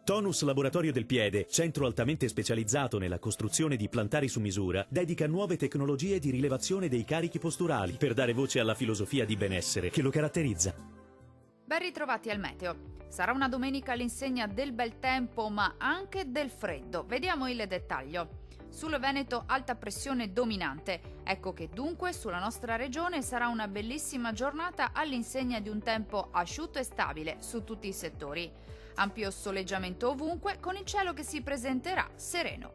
Tonus Laboratorio del Piede, centro altamente specializzato nella costruzione di plantari su misura, dedica nuove tecnologie di rilevazione dei carichi posturali per dare voce alla filosofia di benessere che lo caratterizza. Ben ritrovati al meteo. Sarà una domenica all'insegna del bel tempo, ma anche del freddo. Vediamo il dettaglio. Sul Veneto alta pressione dominante. Ecco che dunque sulla nostra regione sarà una bellissima giornata all'insegna di un tempo asciutto e stabile su tutti i settori. Ampio soleggiamento ovunque, con il cielo che si presenterà sereno.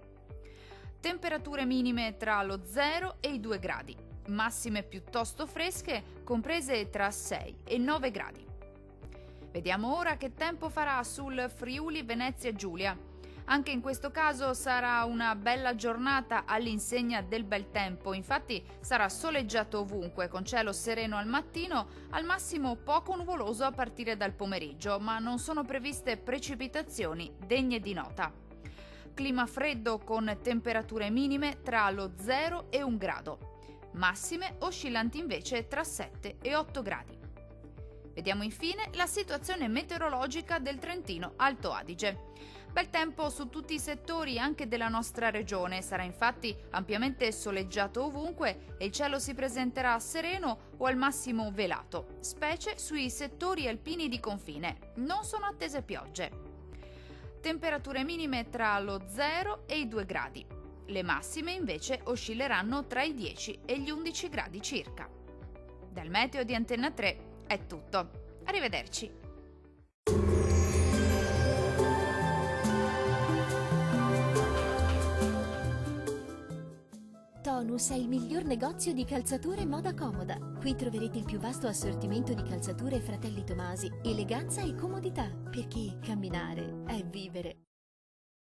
Temperature minime tra lo 0 e i 2 gradi, massime piuttosto fresche, comprese tra 6 e 9 gradi. Vediamo ora che tempo farà sul Friuli Venezia Giulia. Anche in questo caso sarà una bella giornata all'insegna del bel tempo, infatti sarà soleggiato ovunque, con cielo sereno al mattino, al massimo poco nuvoloso a partire dal pomeriggio, ma non sono previste precipitazioni degne di nota. Clima freddo con temperature minime tra lo 0 e 1 grado, massime oscillanti invece tra 7 e 8 gradi. Vediamo infine la situazione meteorologica del Trentino Alto Adige. Bel tempo su tutti i settori anche della nostra regione, sarà infatti ampiamente soleggiato ovunque e il cielo si presenterà sereno o al massimo velato, specie sui settori alpini di confine. Non sono attese piogge. Temperature minime tra lo 0 e i 2 gradi. Le massime invece oscilleranno tra i 10 e gli 11 gradi circa. Dal meteo di Antenna 3 è tutto. Arrivederci. Tonus è il miglior negozio di calzature e moda comoda. Qui troverete il più vasto assortimento di calzature Fratelli Tomasi, eleganza e comodità, perché camminare è vivere.